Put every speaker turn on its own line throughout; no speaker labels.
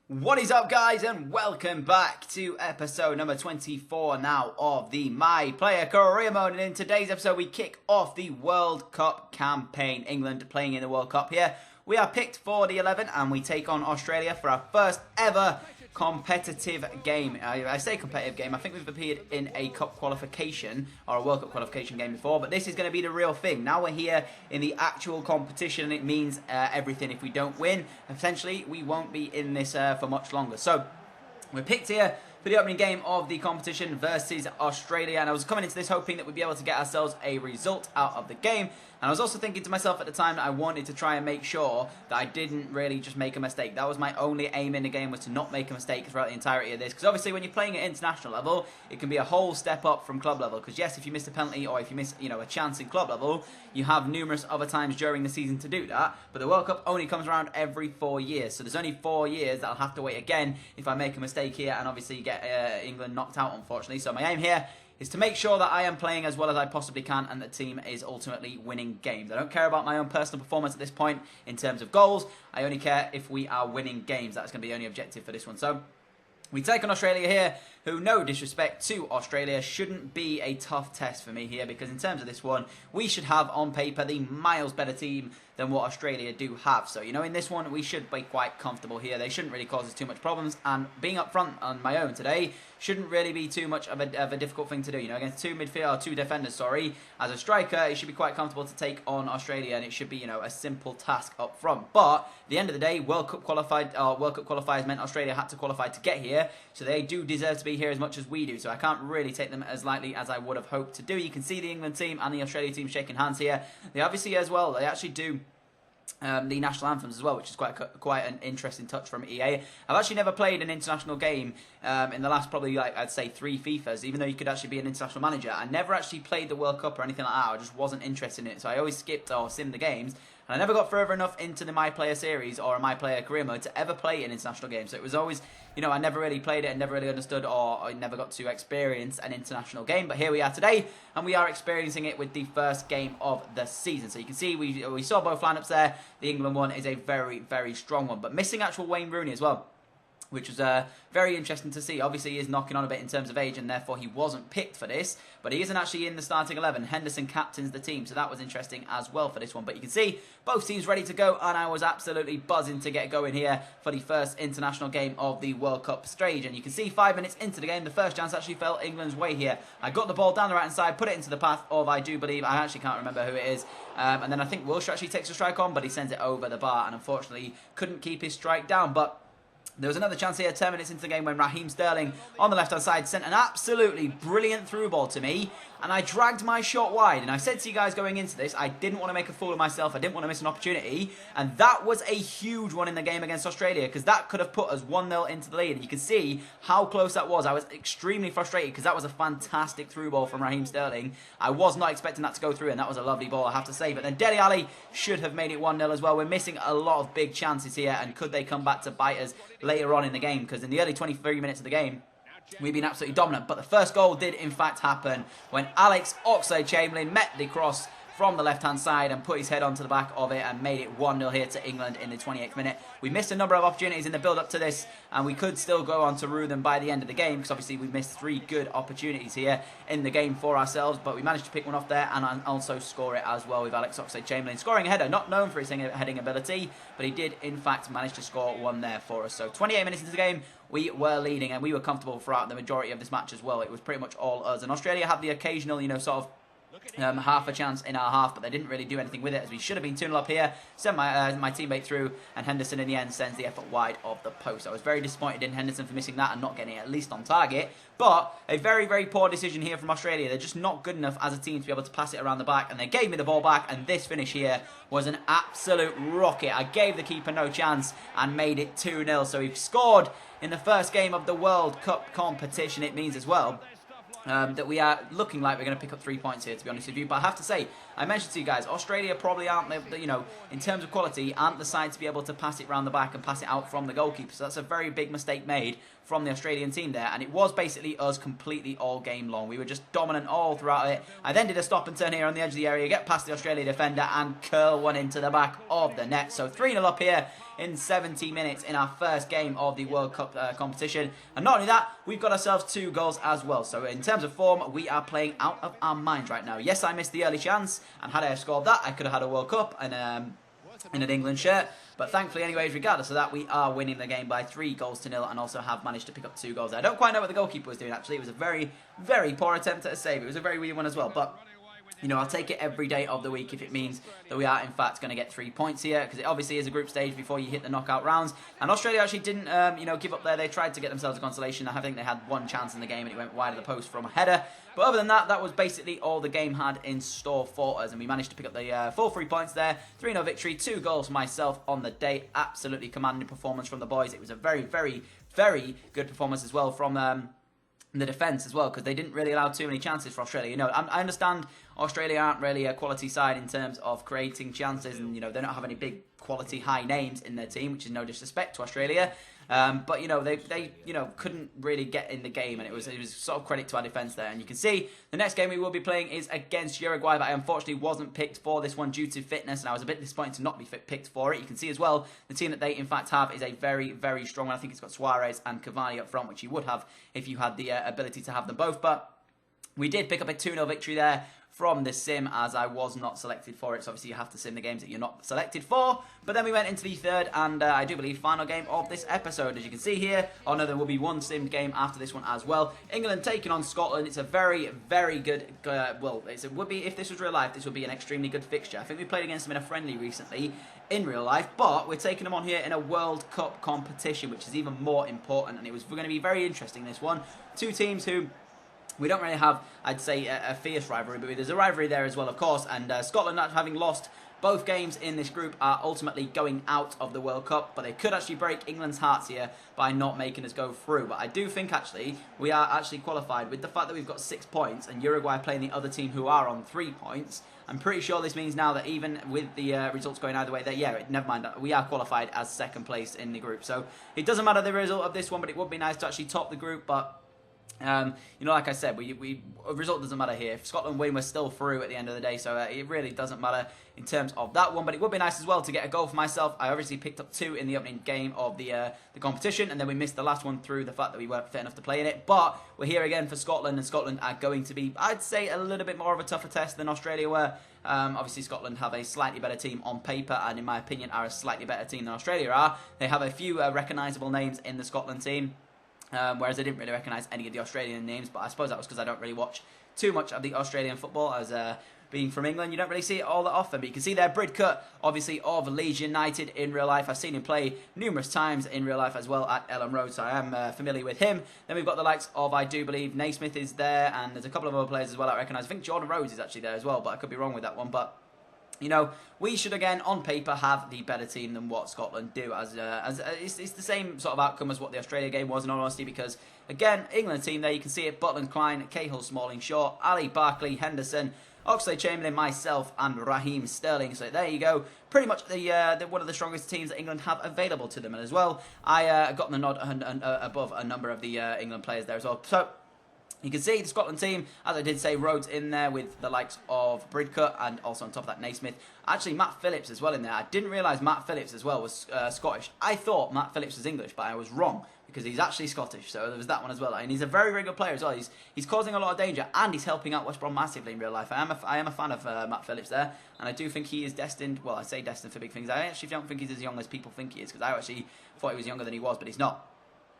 What is up, guys, and welcome back to episode number 24 now of the My Player Career Mode. And in today's episode, we kick off the World Cup campaign. England playing in the World Cup here. We are picked for the 11 and we take on Australia for our first ever competitive game. I say competitive game, I think we've appeared in a cup qualification or a World Cup qualification game before, but this is going to be the real thing. Now we're here in the actual competition and it means everything. If we don't win, essentially we won't be in this for much longer. So we're picked here for the opening game of the competition versus Australia, and I was coming into this hoping that we'd be able to get ourselves a result out of the game. And I was also thinking to myself at the time that I wanted to try and make sure that I didn't really just make a mistake. That was my only aim in the game, was to not make a mistake throughout the entirety of this. Because obviously when you're playing at international level, it can be a whole step up from club level. Because yes, if you miss a penalty or if you miss, a chance in club level, you have numerous other times during the season to do that. But the World Cup only comes around every 4 years. So there's only 4 years that I'll have to wait again if I make a mistake here and obviously get England knocked out, unfortunately. So my aim here is to make sure that I am playing as well as I possibly can and the team is ultimately winning games. I don't care about my own personal performance at this point in terms of goals. I only care if we are winning games. That's going to be the only objective for this one. So we take on Australia here, who, no disrespect to Australia, shouldn't be a tough test for me here, because in terms of this one, we should have on paper the miles better team than what Australia do have. So, in this one, we should be quite comfortable here. They shouldn't really cause us too much problems, and being up front on my own today shouldn't really be too much of a difficult thing to do. Against two defenders, as a striker, it should be quite comfortable to take on Australia, and it should be, a simple task up front. But at the end of the day, World Cup qualifiers meant Australia had to qualify to get here, so they do deserve to be here as much as we do. So I can't really take them as lightly as I would have hoped to do. You can see the England team and the Australia team shaking hands here. They obviously as well, they actually do the national anthems as well, which is quite an interesting touch from EA. I've actually never played an international game in the last probably, I'd say 3 FIFAs, even though you could actually be an international manager. I never actually played the World Cup or anything like that. I just wasn't interested in it, so I always skipped or simmed the games. And I never got further enough into the My Player series or My Player Career Mode to ever play an international game. So it was always, I never really played it and never really understood, or I never got to experience an international game. But here we are today, and we are experiencing it with the first game of the season. So you can see we saw both lineups there. The England one is a very, very strong one, but missing actual Wayne Rooney as well, which was very interesting to see. Obviously, he is knocking on a bit in terms of age, and therefore he wasn't picked for this. But he isn't actually in the starting 11. Henderson captains the team, so that was interesting as well for this one. But you can see both teams ready to go, and I was absolutely buzzing to get going here for the first international game of the World Cup stage. And you can see 5 minutes into the game, the first chance actually fell England's way here. I got the ball down the right-hand side, put it into the path of, I do believe, I actually can't remember who it is. And then I think Wilshere actually takes a strike on, but he sends it over the bar, and unfortunately couldn't keep his strike down. But there was another chance here 10 minutes into the game when Raheem Sterling on the left-hand side sent an absolutely brilliant through ball to me, and I dragged my shot wide. And I said to you guys going into this, I didn't want to make a fool of myself. I didn't want to miss an opportunity, and that was a huge one in the game against Australia, because that could have put us 1-0 into the lead. And you can see how close that was. I was extremely frustrated because that was a fantastic through ball from Raheem Sterling. I was not expecting that to go through, and that was a lovely ball, I have to say. But then Dele Alli should have made it 1-0 as well. We're missing a lot of big chances here, and could they come back to bite us later on in the game? Because in the early 23 minutes of the game, we've been absolutely dominant. But the first goal did in fact happen when Alex Oxlade-Chamberlain met the cross from the left-hand side and put his head onto the back of it and made it 1-0 here to England in the 28th minute. We missed a number of opportunities in the build-up to this, and we could still go on to rue them by the end of the game, because obviously we missed 3 good opportunities here in the game for ourselves, but we managed to pick one off there and also score it as well with Alex Oxlade-Chamberlain scoring a header. Not known for his heading ability, but he did in fact manage to score one there for us. So 28 minutes into the game, we were leading, and we were comfortable throughout the majority of this match as well. It was pretty much all us, and Australia had the occasional, sort of half a chance in our half, but they didn't really do anything with it, as we should have been 2-0 up here. Sent my teammate through, and Henderson in the end sends the effort wide of the post. I was very disappointed in Henderson for missing that and not getting it at least on target, but a very, very poor decision here from Australia. They're just not good enough as a team to be able to pass it around the back, and they gave me the ball back, and this finish here was an absolute rocket. I gave the keeper no chance and made it 2-0, so we've scored in the first game of the World Cup competition, it means as well. that we are looking like we're going to pick up 3 points here, to be honest with you. But I have to say, I mentioned to you guys, Australia probably aren't, in terms of quality, aren't the side to be able to pass it round the back and pass it out from the goalkeeper. So that's a very big mistake made from the Australian team there. And it was basically us completely all game long. We were just dominant all throughout it. I then did a stop and turn here on the edge of the area, get past the Australian defender and curl one into the back of the net. So 3-0 up here in 70 minutes in our first game of the World Cup competition. And not only that, we've got ourselves 2 goals as well. So in terms of form, we are playing out of our minds right now. Yes, I missed the early chance, and had I scored that, I could have had a World Cup and in an England shirt. But thankfully, anyways, regardless of that, we are winning the game by 3-0 and also have managed to pick up 2 goals. I don't quite know what the goalkeeper was doing, actually. It was a very, very poor attempt at a save. It was a very weird one as well, but I'll take it every day of the week if it means that we are, in fact, going to get 3 points here, because it obviously is a group stage before you hit the knockout rounds. And Australia actually didn't, give up there. They tried to get themselves a consolation. I think they had 1 chance in the game, and it went wide of the post from a header. But other than that, that was basically all the game had in store for us, and we managed to pick up the full 3 points there. 3-0 victory, 2 goals for myself on the day. Absolutely commanding performance from the boys. It was a very, very, very good performance as well from the defence as well, because they didn't really allow too many chances for Australia. I understand Australia aren't really a quality side in terms of creating chances, and they don't have any big quality high names in their team, which is no disrespect to Australia. But they couldn't really get in the game, and it was sort of credit to our defence there. And you can see the next game we will be playing is against Uruguay, but I unfortunately wasn't picked for this one due to fitness, and I was a bit disappointed to not be picked for it. You can see as well the team that they in fact have is a very, very strong one. I think it's got Suarez and Cavani up front, which you would have if you had the ability to have them both. But we did pick up a 2-0 victory there from the sim, as I was not selected for it. So obviously you have to sim the games that you're not selected for. But then we went into the third and I do believe final game of this episode. As you can see here, there will be 1 simmed game after this one as well. England taking on Scotland. It's a very, very good, it would be, if this was real life, this would be an extremely good fixture. I think we played against them in a friendly recently in real life, but we're taking them on here in a World Cup competition, which is even more important, and we're going to be very interesting, this one. 2 teams who we don't really have, I'd say, a fierce rivalry, but there's a rivalry there as well, of course. And Scotland, having lost both games in this group, are ultimately going out of the World Cup. But they could actually break England's hearts here by not making us go through. But I do think, actually, we are actually qualified with the fact that we've got 6 points and Uruguay playing the other team who are on 3 points. I'm pretty sure this means now that even with the results going either way, that never mind, we are qualified as 2nd place in the group. So it doesn't matter the result of this one, but it would be nice to actually top the group. But like I said, a result doesn't matter here. If Scotland win, we're still through at the end of the day, so it really doesn't matter in terms of that one. But it would be nice as well to get a goal for myself. I obviously picked up 2 in the opening game of the competition, and then we missed the last one through the fact that we weren't fit enough to play in it. But we're here again for Scotland, and Scotland are going to be, I'd say, a little bit more of a tougher test than Australia were. Obviously, Scotland have a slightly better team on paper, and in my opinion, are a slightly better team than Australia are. They have a few recognisable names in the Scotland team. Whereas I didn't really recognise any of the Australian names, but I suppose that was because I don't really watch too much of the Australian football, as being from England, you don't really see it all that often. But you can see there, Bridcut, obviously, of Leeds United in real life. I've seen him play numerous times in real life as well at Elland Road, so I am familiar with him. Then we've got the likes of, I do believe, Naismith is there, and there's a couple of other players as well I recognise. I think Jordan Rhodes is actually there as well, but I could be wrong with that one. But we should, again, on paper, have the better team than what Scotland do. As it's the same sort of outcome as what the Australia game was, in all honesty, because, again, England team there, you can see it, Butland, Klein, Cahill, Smalling, Shaw, Ali, Barkley, Henderson, Oxlade-Chamberlain, myself, and Raheem Sterling. So there you go. Pretty much the one of the strongest teams that England have available to them. And as well, I got the nod above a number of the England players there as well. So you can see the Scotland team, as I did say, Rhodes in there with the likes of Bridcut, and also on top of that Naismith. Actually, Matt Phillips as well in there. I didn't realise Matt Phillips as well was Scottish. I thought Matt Phillips was English, but I was wrong, because he's actually Scottish. So there was that one as well. And he's a very, very good player as well. He's causing a lot of danger, and he's helping out West Brom massively in real life. I am a fan of Matt Phillips there, and I do think he is destined, well, I say destined for big things. I actually don't think he's as young as people think he is, because I actually thought he was younger than he was, but he's not.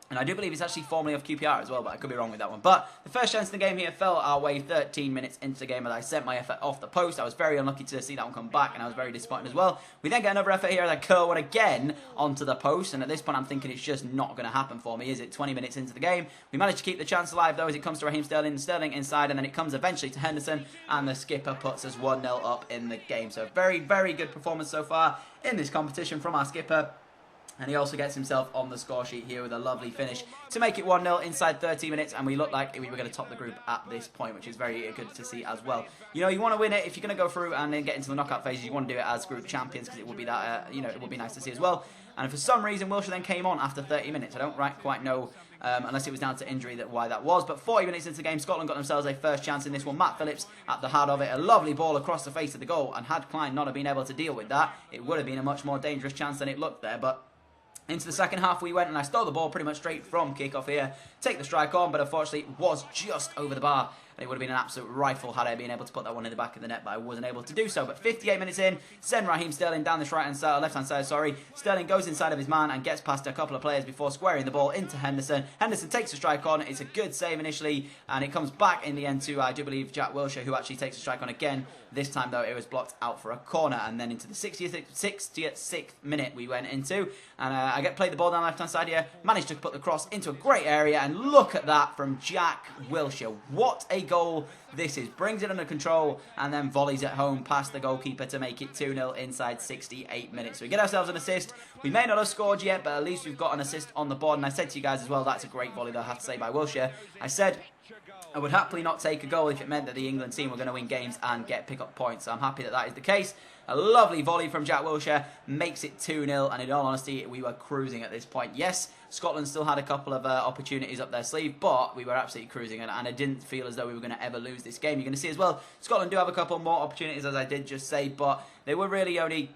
And I do believe he's actually formerly of QPR as well, but I could be wrong with that one. But the first chance in the game here fell our way 13 minutes into the game as I sent my effort off the post. I was very unlucky to see that one come back, and I was very disappointed as well. We then get another effort here as I curl one again onto the post, and at this point I'm thinking it's just not going to happen for me, is it? 20 minutes into the game. We managed to keep the chance alive, though, as it comes to Raheem Sterling. Sterling inside, and then it comes eventually to Henderson, and the skipper puts us 1-0 up in the game. So very, very good performance so far in this competition from our skipper. And he also gets himself on the score sheet here with a lovely finish to make it 1-0 inside 30 minutes. And we look like we were going to top the group at this point, which is very good to see as well. You know, you want to win it. If you're going to go through and then get into the knockout phases, you want to do it as group champions because it would be that, you know, it would be nice to see as well. And for some reason, Wilshere then came on after 30 minutes. I don't quite know, unless it was down to injury, why that was. But 40 minutes into the game, Scotland got themselves a first chance in this one. Matt Phillips at the heart of it. A lovely ball across the face of the goal. And had Klein not have been able to deal with that, it would have been a much more dangerous chance than it looked there. But into the second half we went, and I stole the ball pretty much straight from kick-off here. Take the strike on, but unfortunately it was just over the bar. And it would have been an absolute rifle had I been able to put that one in the back of the net, but I wasn't able to do so. But 58 minutes in, send Raheem Sterling down this left-hand side, sorry. Sterling goes inside of his man and gets past a couple of players before squaring the ball into Henderson. Henderson takes the strike on. It's a good save initially, and it comes back in the end to, I do believe, Jack Wilshere, who actually takes the strike on again. This time, though, it was blocked out for a corner. And then into the 66th minute we went into. And I played the ball down the left-hand side here. Managed to put the cross into a great area. And look at that from Jack Wilshere. What a goal this is. Brings it under control and then volleys it home past the goalkeeper to make it 2-0 inside 68 minutes. So we get ourselves an assist. We may not have scored yet, but at least we've got an assist on the board. And I said to you guys as well, that's a great volley, though, I have to say, by Wilshere. I said I would happily not take a goal if it meant that the England team were going to win games and pick up points. So I'm happy that that is the case. A lovely volley from Jack Wilshere makes it 2-0, and in all honesty, we were cruising at this point. Yes, Scotland still had a couple of opportunities up their sleeve, but we were absolutely cruising, and I didn't feel as though we were going to ever lose this game. You're going to see as well, Scotland do have a couple more opportunities, as I did just say, but they were really only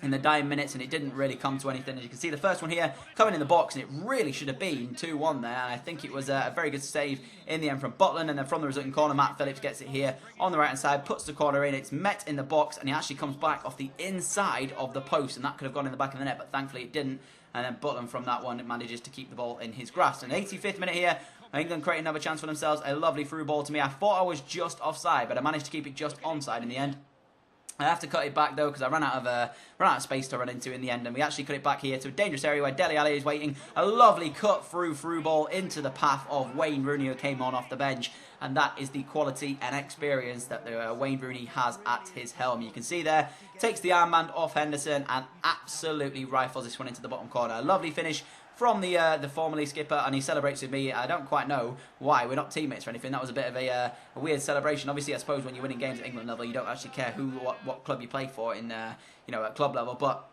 in the dying minutes, and it didn't really come to anything. As you can see, the first one here coming in the box, and it really should have been 2-1 there, and I think it was a very good save in the end from Butland. And then from the resulting corner, Matt Phillips gets it here on the right hand side, puts the corner in. It's met in the box, and he actually comes back off the inside of the post, and that could have gone in the back of the net, but thankfully it didn't. And then Butland from that one manages to keep the ball in his grasp. And 85th minute here, England create another chance for themselves. A lovely through ball to me. I thought I was just offside, but I managed to keep it just onside in the end. I have to cut it back though because I ran out of space to run into in the end, and we actually cut it back here to a dangerous area where Dele Alli is waiting. A lovely cut through ball into the path of Wayne Rooney, who came on off the bench, and that is the quality and experience that Wayne Rooney has at his helm. You can see there, takes the armband off Henderson and absolutely rifles this one into the bottom corner. A lovely finish from the formerly skipper, and he celebrates with me. I don't quite know why. We're not teammates or anything. That was a bit of a weird celebration. Obviously, I suppose when you're winning games at England level, you don't actually care what club you play for in at club level. But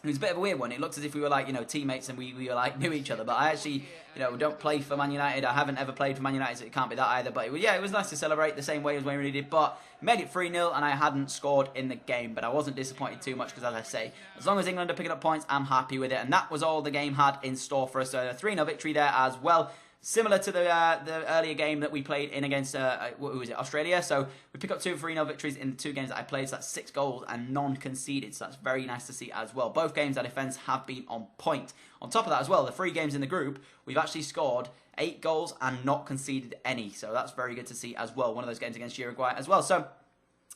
it was a bit of a weird one. It looked as if we were like, teammates and we were like knew each other. But I actually, don't play for Man United. I haven't ever played for Man United, so it can't be that either. But it was nice to celebrate the same way as Wayne Rooney did. But made it 3-0, and I hadn't scored in the game. But I wasn't disappointed too much because, as I say, as long as England are picking up points, I'm happy with it. And that was all the game had in store for us. So a 3-0 victory there as well. Similar to the earlier game that we played in against Australia. So we pick up 2 3-0 victories in the 2 games that I played. So that's 6 goals and none conceded. So that's very nice to see as well. Both games our defence have been on point. On top of that as well, the 3 games in the group, we've actually scored 8 goals and not conceded any. So that's very good to see as well. One of those games against Uruguay as well. So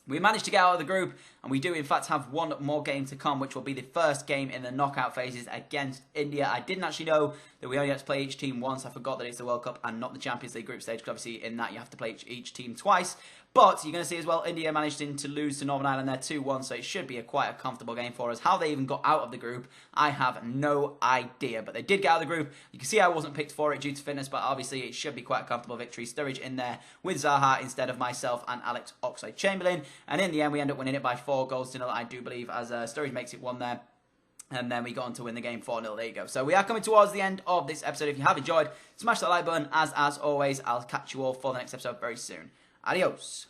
we managed to get out of the group, and we do in fact have one more game to come, which will be the first game in the knockout phases against India. I didn't actually know that we only had to play each team once. I forgot that it's the World Cup and not the Champions League group stage, because obviously in that you have to play each team twice. But you're going to see as well, India managed to lose to Northern Ireland there 2-1, so it should be quite a comfortable game for us. How they even got out of the group, I have no idea. But they did get out of the group. You can see I wasn't picked for it due to fitness, but obviously it should be quite a comfortable victory. Sturridge in there with Zaha instead of myself and Alex Oxlade-Chamberlain. And in the end, we end up winning it by 4 goals to 0, I do believe, as Sturridge makes it 1 there. And then we got on to win the game 4-0. There you go. So we are coming towards the end of this episode. If you have enjoyed, smash that like button. As always, I'll catch you all for the next episode very soon. Adios.